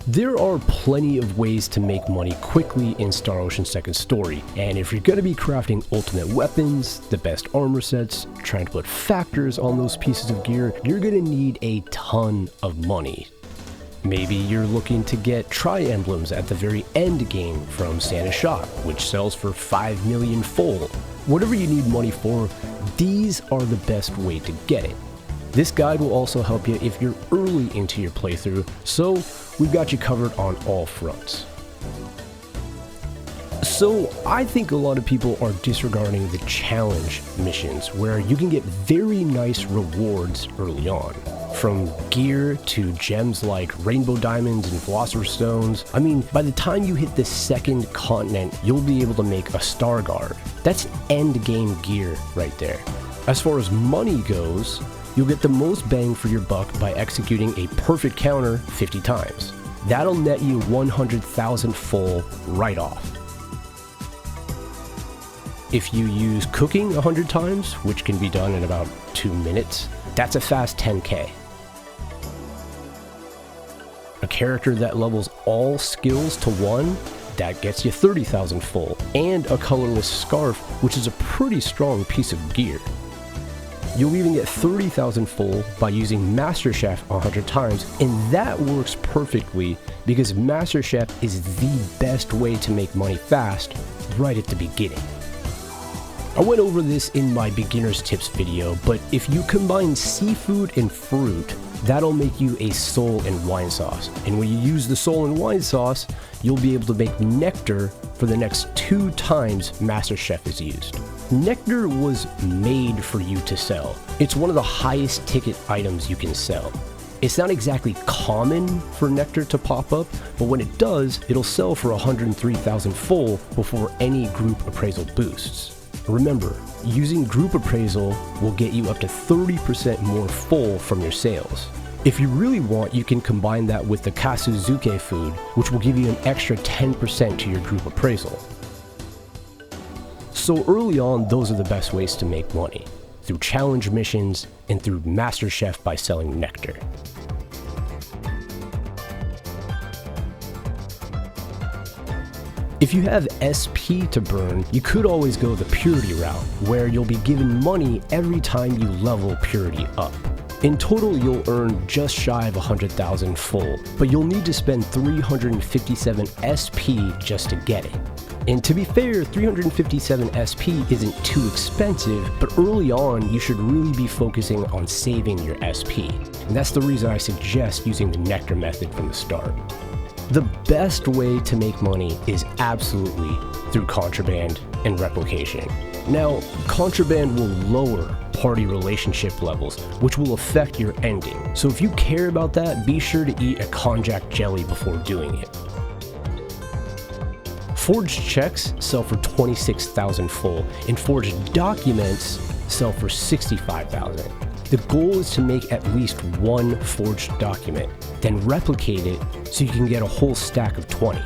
There are plenty of ways to make money quickly in Star Ocean Second Story, and if you're going to be crafting ultimate weapons, the best armor sets, trying to put factors on those pieces of gear, you're going to need a ton of money. Maybe you're looking to get tri-emblems at the very end game from Santa's Shop, which sells for 5 million full. Whatever you need money for, these are the best way to get it. This guide will also help you if you're early into your playthrough, so we've got you covered on all fronts. So I think a lot of people are disregarding the challenge missions where you can get very nice rewards early on. From gear to gems like rainbow diamonds and philosopher's stones. I mean, by the time you hit the second continent, you'll be able to make a star guard. That's end game gear right there. As far as money goes, you'll get the most bang for your buck by executing a perfect counter 50 times. That'll net you 100,000 full right off. If you use cooking 100 times, which can be done in about 2 minutes, that's a fast 10k. A character that levels all skills to 1, that gets you 30,000 full, and a colorless scarf, which is a pretty strong piece of gear. You'll even get 30,000 full by using Master Chef 100 times, and that works perfectly because Master Chef is the best way to make money fast right at the beginning. I went over this in my beginner's tips video, but if you combine seafood and fruit, that'll make you a soul and wine sauce. And when you use the soul and wine sauce, you'll be able to make Nectar for the next 2 times Master Chef is used. Nectar was made for you to sell. It's one of the highest ticket items you can sell. It's not exactly common for Nectar to pop up, but when it does, it'll sell for 103,000 full before any group appraisal boosts. Remember, using group appraisal will get you up to 30% more full from your sales. If you really want, you can combine that with the Kasuzuke food, which will give you an extra 10% to your group appraisal. So early on, those are the best ways to make money, through challenge missions and through Master Chef by selling Nectar. If you have SP to burn, you could always go the purity route, where you'll be given money every time you level purity up. In total, you'll earn just shy of 100,000 full, but you'll need to spend 357 SP just to get it. And to be fair, 357 SP isn't too expensive, but early on, you should really be focusing on saving your SP. And that's the reason I suggest using the Nectar method from the start. The best way to make money is absolutely through Contraband and replication. Now, Contraband will lower party relationship levels, which will affect your ending. So if you care about that, be sure to eat a konjac jelly before doing it. Forged checks sell for 26,000 full, and forged documents sell for 65,000. The goal is to make at least 1 forged document, then replicate it so you can get a whole stack of 20.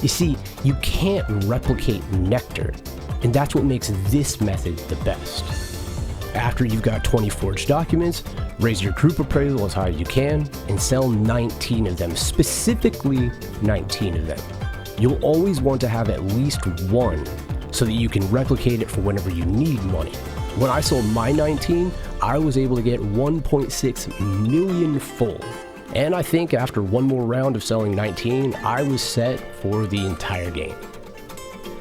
You see, you can't replicate Nectar, and that's what makes this method the best. After you've got 20 forged documents, raise your group appraisal as high as you can, and sell 19 of them, specifically 19 of them. You'll always want to have at least 1 so that you can replicate it for whenever you need money. When I sold my 19, I was able to get 1.6 million full. And I think after 1 more round of selling 19, I was set for the entire game.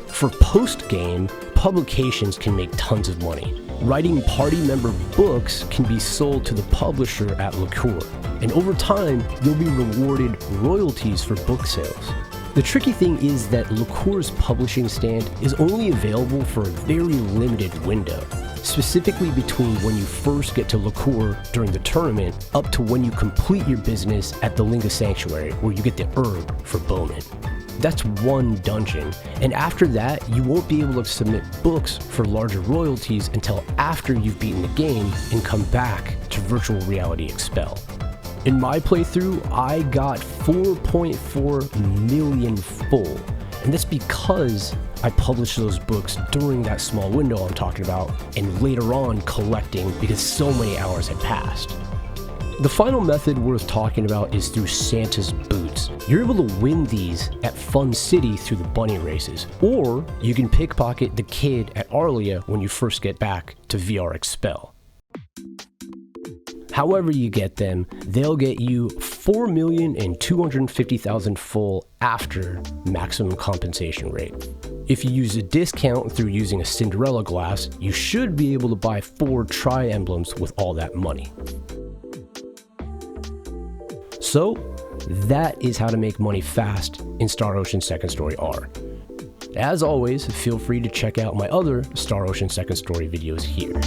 For post-game, publications can make tons of money. Writing party member books can be sold to the publisher at Liqueur, and over time, you'll be rewarded royalties for book sales. The tricky thing is that Liqueur's publishing stand is only available for a very limited window, specifically between when you first get to Liqueur during the tournament up to when you complete your business at the Linga Sanctuary, where you get the herb for Bowman. That's 1 dungeon, and after that, you won't be able to submit books for larger royalties until after you've beaten the game and come back to Virtual Reality Expel. In my playthrough, I got 4.4 million full, and that's because I published those books during that small window I'm talking about, and later on collecting because so many hours had passed. The final method worth talking about is through Santa's boots. You're able to win these at Fun City through the bunny races, or you can pickpocket the kid at Arlia when you first get back to VR Expel. However you get them, they'll get you 4,250,000 full after maximum compensation rate. If you use a discount through using a Cinderella glass, you should be able to buy 4 tri-emblems with all that money. So, that is how to make money fast in Star Ocean Second Story R. As always, feel free to check out my other Star Ocean Second Story videos here.